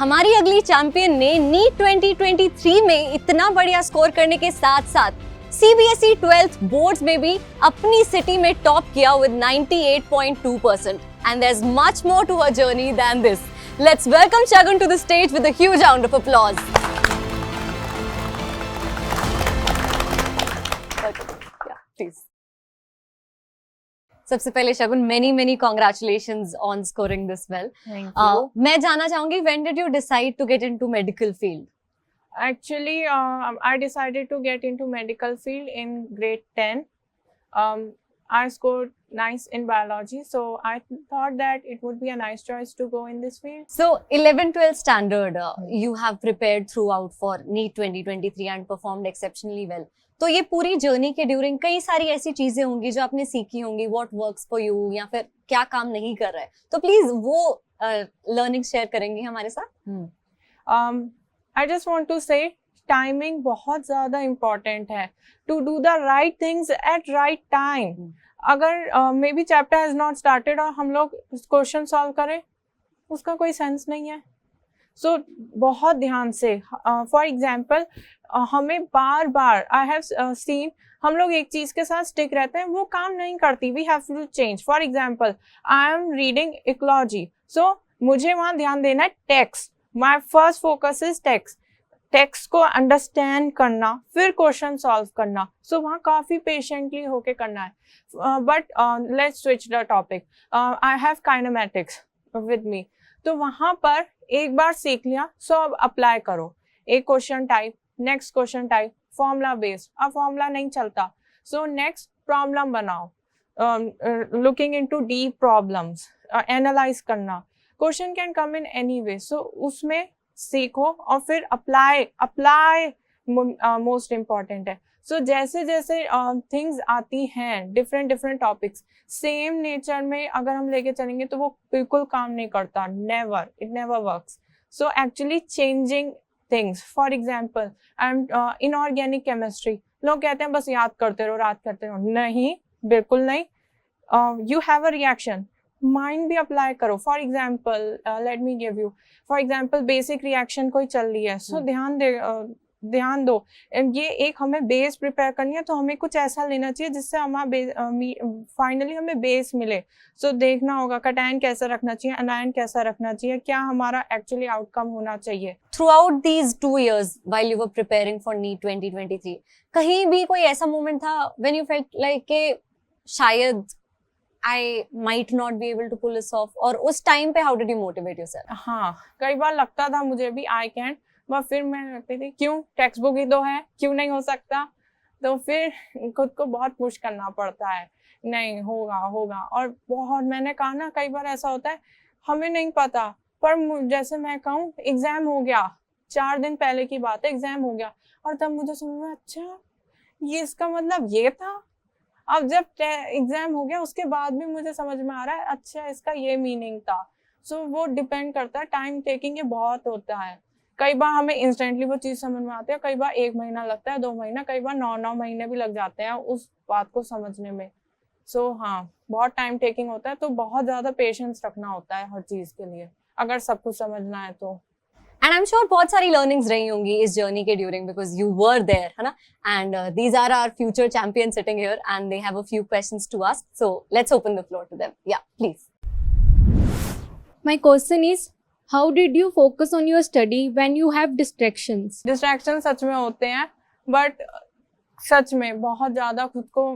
हमारी अगली चैंपियन ने नीट 2023 में इतना बढ़िया स्कोर करने के साथ साथ CBSE 12th बोर्ड्स में भी अपनी सिटी में टॉप किया with 98.2%. And there's much more to her journey than this. Let's welcome Shagun to the stage with a huge round of applause. Yeah, please. सबसे पहले शगुन many congratulations on scoring this well. Thank you. मैं जानना चाहूंगी when did you decide to get into medical field? Actually, I decided to get into medical field in grade 10. I scored nice in biology, so I thought that it would be a nice choice to go in this field. So 11-12 standard, you have prepared throughout for NEET 2023 and performed exceptionally well. तो ये पूरी journey के during कई सारी ऐसी चीजें होंगी जो आपने सीखी होंगी, व्हाट वर्क्स फॉर यू या फिर क्या काम नहीं कर रहा है, तो प्लीज वो लर्निंग शेयर करेंगी हमारे साथ. I just want to say timing बहुत ज़्यादा important है to do the right things at right time. अगर may be chapter has not started और हम लोग क्वेश्चन सॉल्व करें उसका कोई सेंस नहीं है. सो बहुत ध्यान से फॉर एग्जाम्पल हमें बार बार आई हैव सीन हम लोग एक चीज के साथ स्टिक रहते हैं, वो काम नहीं करती, we have to change. For example I am reading ecology, so मुझे वहाँ ध्यान देना है text. My first focus is text. Text को अंडरस्टैंड करना, फिर क्वेश्चन सॉल्व करना. सो वहाँ काफी पेशेंटली होके करना है. But let's switch the topic. I have kinematics with me, तो वहाँ पर एक बार सीख लिया, सो अब अप्लाई करो. एक question type, next question type, formula based. अब फॉर्मूला नहीं चलता, सो नेक्स्ट प्रॉब्लम बनाओ, looking into deep problems, analyse करना. Question can come in any way, so उसमें सीखो और फिर अप्लाई मोस्ट इम्पॉर्टेंट है. सो जैसे जैसे थिंग्स आती हैं, डिफरेंट टॉपिक्स, सेम नेचर में अगर हम लेके चलेंगे तो वो बिल्कुल काम नहीं करता. Never, it never works. So actually changing things. For example I M inorganic chemistry, लोग कहते हैं बस याद करते रहो. नहीं, बिल्कुल नहीं. You have a reaction, mind भी अप्लाई करो. For example let me give you, for example basic reaction कोई चल रही है, सो ध्यान दो. ये एक हमें बेस प्रिपेयर करनी है, तो हमें कुछ ऐसा लेना चाहिए जिससे हमारा फाइनली हमें बेस मिले. सो देखना होगा कटायन कैसा रखना चाहिए, अनायन कैसा रखना चाहिए, क्या हमारा एक्चुअली आउटकम होना चाहिए. Throughout these 2 years while you were preparing for NEET 2023, कहीं भी कोई ऐसा मोमेंट था when you felt like के शायद I might not be able to pull this off, और उस टाइम पे how did you motivate yourself? हाँ, कई बार लगता था मुझे भी I can, बट फिर मैं लगती थी क्यों, टेक्स्ट बुक ही तो है, क्यों नहीं हो सकता. तो फिर खुद को बहुत पुश करना पड़ता है, नहीं होगा. और बहुत मैंने कहा ना, कई बार ऐसा होता है हमें नहीं पता, पर जैसे मैं कहूँ एग्जाम हो गया, 4 दिन पहले की बात है, एग्जाम हो गया और तब मुझे समझ में अच्छा ये इसका मतलब ये था. अब जब एग्जाम हो गया उसके बाद भी मुझे समझ में आ रहा है अच्छा इसका ये मीनिंग था. सो वो डिपेंड करता है, टाइम टेकिंग ये बहुत होता है. कई बार हमें इंस्टेंटली वो चीज़ समझ में आती है, कई बार 1 महीना लगता है, 2 महीना, कई बार 9 महीने भी लग जाते हैं उस बात को समझने में. सो हाँ, बहुत टाइम टेकिंग होता है, तो बहुत ज़्यादा पेशेंस रखना होता है हर चीज़ के लिए अगर सब कुछ समझना है तो. And I'm sure बहुत सारी learnings रही होंगी इस journey के during because you were there, है ना? And these are our future champions sitting here and they have a few questions to ask. So let's open the floor to them. Yeah, please. My question is, how did you focus on your study when you have distractions? Distraction सच में होते हैं, but सच में बहुत ज़्यादा खुद को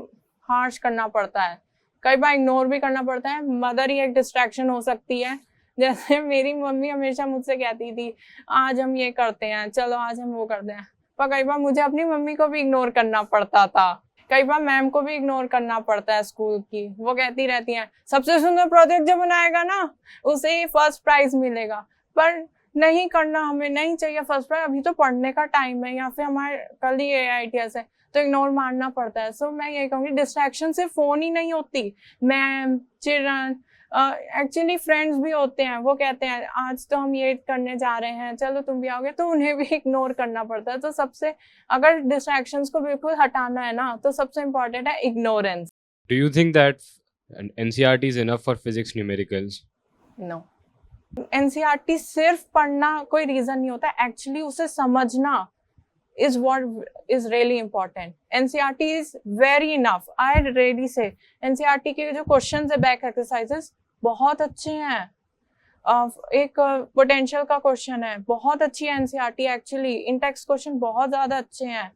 harsh करना पड़ता है. कई बार इग्नोर भी करना पड़ता है. मदर ही एक डिस्ट्रैक्शन हो सकती है. जैसे मेरी मम्मी हमेशा मुझसे कहती थी आज हम ये करते हैं, चलो आज हम वो करते हैं, पर कई बार मुझे अपनी मम्मी को भी इग्नोर करना पड़ता था. कई बार मैम को भी इग्नोर करना पड़ता है स्कूल की. वो कहती रहती हैं सबसे सुंदर प्रोजेक्ट जो बनाएगा ना उसे ही फर्स्ट प्राइज मिलेगा. पर नहीं करना, हमें नहीं चाहिए फर्स्ट प्राइज, अभी तो पढ़ने का टाइम है, या फिर हमारे कल ही AITS है, तो इग्नोर मारना पड़ता है. सो मैं ये कहूँगी डिस्ट्रैक्शन सिर्फ फोन ही नहीं होती, मैम, चिल्ड्रन, एक्चुअली फ्रेंड्स भी होते हैं, वो कहते हैं आज तो हम ये करने जा रहे हैं, चलो तुम भी आओगे, तो उन्हें भी इग्नोर करना पड़ता है. तो सबसे अगर डिस्ट्रैक्शंस को बिल्कुल हटाना है ना, तो सबसे इम्पोर्टेंट है ignorance. Do you think that NCERT is enough for physics numericals? No, NCERT सिर्फ पढ़ना कोई रीजन नहीं होता, एक्चुअली उसे समझना is what is really important. NCERT is very enough. I really say NCERT के जो क्वेश्चंस है बैक एक्सरसाइजेस बहुत अच्छे हैं. एक पोटेंशियल का क्वेश्चन है, बहुत अच्छी है NCERT एक्चुअली. इन टेक्स्ट क्वेश्चन बहुत ज्यादा अच्छे हैं,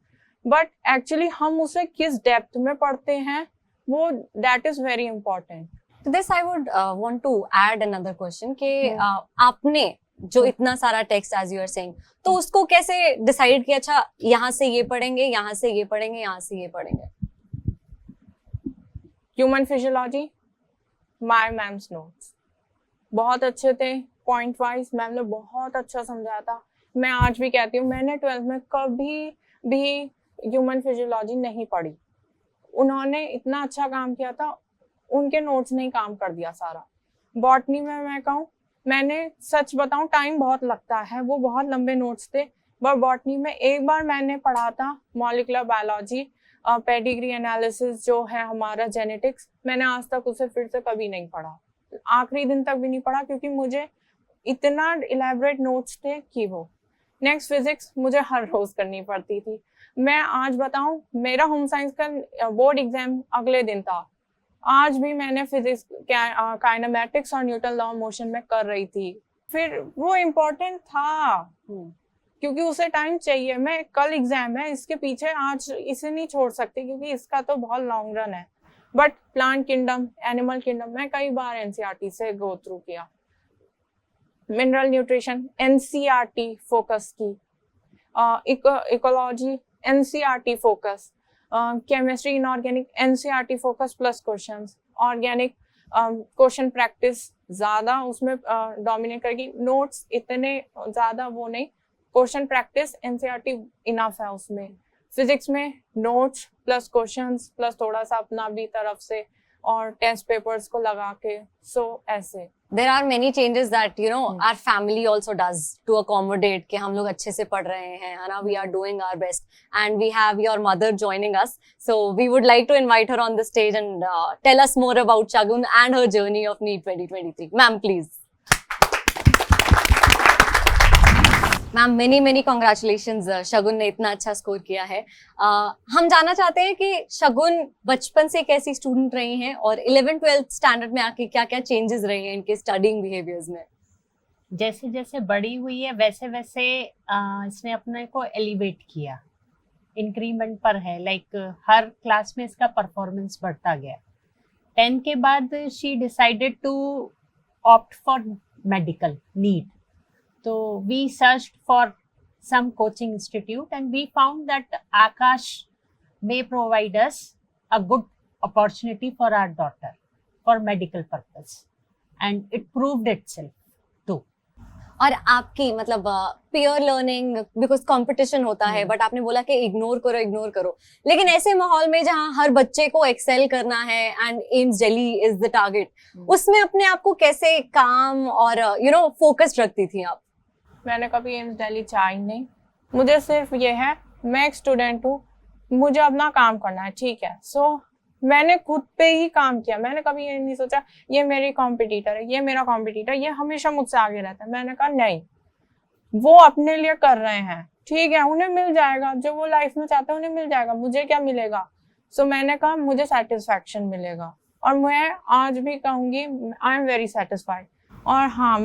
बट एक्चुअली हम उसे किस डेप्थ में पढ़ते हैं वो that is very important. To this I would want to add another question कि आपने जो इतना सारा text as you are saying, तो उसको कैसे डिसाइड किया, अच्छा यहाँ से ये पढ़ेंगे, यहाँ से ये पढ़ेंगे, यहाँ से ये पढ़ेंगे? Human physiology, my ma'am's notes बहुत अच्छे थे, पॉइंट वाइज मैम ने बहुत अच्छा समझाया था. मैं आज भी कहती हूँ मैंने 12th में कभी भी ह्यूमन फिजियोलॉजी नहीं पढ़ी. उन्होंने इतना अच्छा काम किया था, उनके नोट्स ने ही काम कर दिया सारा. बॉटनी में मैं कहूँ, मैंने सच बताऊं टाइम बहुत लगता है, वो बहुत लंबे नोट्स थे. बट बॉटनी में एक बार मैंने पढ़ा था मॉलिक्यूलर बायोलॉजी, पेडिग्री एनालिसिस जो है हमारा जेनेटिक्स, मैंने आज तक उसे फिर से कभी नहीं पढ़ा, आखिरी दिन तक भी नहीं पढ़ा, क्योंकि मुझे इतना इलेबोरेट नोट्स थे कि वो. नेक्स्ट फिजिक्स मुझे हर रोज करनी पड़ती थी. मैं आज बताऊं मेरा होम साइंस का बोर्ड एग्जाम अगले दिन था, आज भी मैंने फिजिक्स काइनेमैटिक्स और न्यूटन लॉ ऑफ मोशन में कर रही थी. फिर वो इम्पोर्टेंट था क्योंकि उसे टाइम चाहिए. मैं कल एग्जाम है, इसके पीछे आज इसे नहीं छोड़ सकती क्योंकि इसका तो बहुत लॉन्ग रन है. But plant kingdom, animal kingdom मैं कई बार एनसीईआरटी से गो थ्रू किया. मिनरल न्यूट्रिशन एनसीईआरटी फोकस की, ecology NCERT focus, chemistry inorganic NCERT focus plus questions, organic question practice ज्यादा उसमें डोमिनेट करेगी. नोट्स इतने ज्यादा वो नहीं, क्वेश्चन प्रैक्टिस एनसीईआरटी इनफ है उसमें. फिजिक्स में नोट्स प्लस क्वेश्चंस प्लस थोड़ा सा अपना भी तरफ से और टेस्ट पेपर्स को लगा के. सो ऐसे There are many changes that our family also does to accommodate कि हम लोग अच्छे से पढ़ रहे हैं, है ना, we are doing our best, and we have your mother joining us, so we would like to invite her on the stage and tell us more about Shagun and her journey of NEET 2023. Ma'am, please. Ma'am many congratulations, Shagun ने इतना अच्छा score किया है. हम जानना चाहते हैं कि शगुन बचपन से कैसी स्टूडेंट रही हैं और 11th-12th स्टैंडर्ड में आके क्या क्या चेंजेस रहे हैं इनके स्टडिंग बिहेवियर्स में? जैसे जैसे बड़ी हुई है वैसे वैसे इसने अपने को एलिवेट किया, इंक्रीमेंट पर है. लाइक हर क्लास में इसका परफॉर्मेंस बढ़ता गया. 10 के बाद she decided to opt for medical NEET. So we searched for some coaching institute and we found that Akash may provide us a good opportunity for our daughter for medical purpose, and it proved itself too. और आपकी मतलब peer learning, because competition होता है, but आपने बोला कि ignore करो, लेकिन ऐसे माहौल में जहाँ हर बच्चे को एक्सेल करना है and AIIMS Delhi is the target, उसमें अपने आप को कैसे काम और फोकस्ड रखती थी आप? मैंने कभी एम्स दिल्ली चाहा ही नहीं. मुझे सिर्फ ये है, मैं एक स्टूडेंट हूँ, मुझे अपना काम करना है, ठीक है. सो मैंने खुद पे ही काम किया. मैंने कभी ये नहीं सोचा ये मेरी कॉम्पिटिटर है, ये मेरा कॉम्पिटिटर, ये हमेशा मुझसे आगे रहता है. मैंने कहा नहीं, वो अपने लिए कर रहे हैं, ठीक है, उन्हें मिल जाएगा जो वो लाइफ में चाहते हैं, उन्हें मिल जाएगा, मुझे क्या मिलेगा. सो मैंने कहा मुझे सेटिस्फैक्शन मिलेगा, और मैं आज भी कहूँगी आई एम वेरी सेटिस्फाइड. और हाँ,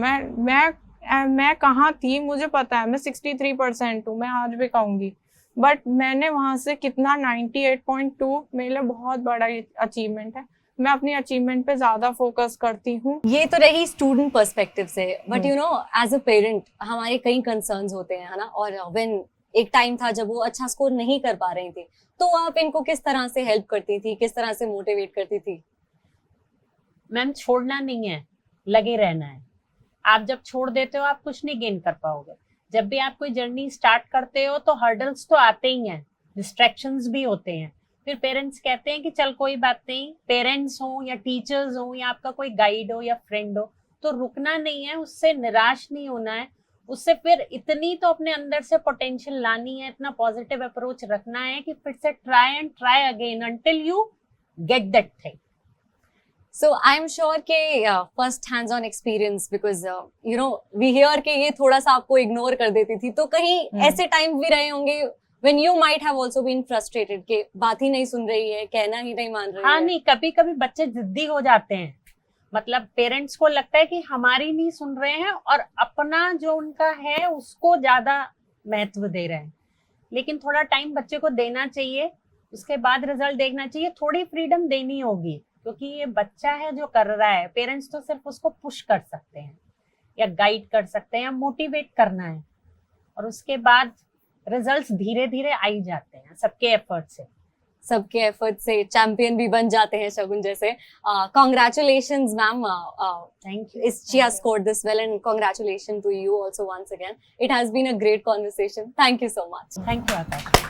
मैं कहाँ थी मुझे पता है, मैं 63% हूँ, मैं आज भी कहूँगी. बट मैंने वहाँ से कितना 98.2 मेरे लिए बहुत बड़ा अचीवमेंट है. मैं अपनी अचीवमेंट पे ज्यादा फोकस करती हूँ. ये तो रही स्टूडेंट पर्सपेक्टिव से, बट एज अ पेरेंट हमारे कई कंसर्न्स होते हैं, है ना. और व्हेन एक टाइम था जब वो अच्छा स्कोर नहीं कर पा रही थी, तो आप इनको किस तरह से हेल्प करती थी, किस तरह से मोटिवेट करती थी? मैम छोड़ना नहीं है, लगे रहना है. आप जब छोड़ देते हो आप कुछ नहीं गेन कर पाओगे. जब भी आप कोई जर्नी स्टार्ट करते हो तो हर्डल्स तो आते ही हैं, डिस्ट्रैक्शंस भी होते हैं. फिर पेरेंट्स कहते हैं कि चल कोई बात नहीं, पेरेंट्स हो या टीचर्स हो या आपका कोई गाइड हो या फ्रेंड हो, तो रुकना नहीं है, उससे निराश नहीं होना है. उससे फिर इतनी तो अपने अंदर से पोटेंशियल लानी है, इतना पॉजिटिव अप्रोच रखना है कि फिर से try and try again until you get that thing. So I'm sure के first hands-on experience because you know we hear के ये थोड़ा सा आपको ignore कर देती थी, तो कहीं ऐसे टाइम भी रहे होंगे when you might have also been frustrated कि बात ही नहीं सुन रही है, कहना ही नहीं मान रही हाँ है. नहीं, कभी कभी बच्चे जिद्दी हो जाते हैं, मतलब पेरेंट्स को लगता है कि हमारी नहीं सुन रहे हैं और अपना जो उनका है उसको ज्यादा महत्व दे रहे हैं, लेकिन थोड़ा टाइम बच्चे को देना चाहिए, उसके बाद रिजल्ट देखना चाहिए, थोड़ी फ्रीडम देनी होगी, क्योंकि ये बच्चा है जो कर रहा है, पेरेंट्स तो सिर्फ उसको पुश कर सकते हैं या गाइड कर सकते हैं या मोटिवेट करना है, और उसके बाद रिजल्ट्स धीरे धीरे आ ही जाते हैं सबके एफर्ट से. सबके एफर्ट से चैंपियन भी बन जाते हैं शगुन जैसे. Congratulations ma'am, thank you. she has scored this well and congratulations to you also once again. It has been a great conversation. Thank you so much. Thank you Akash.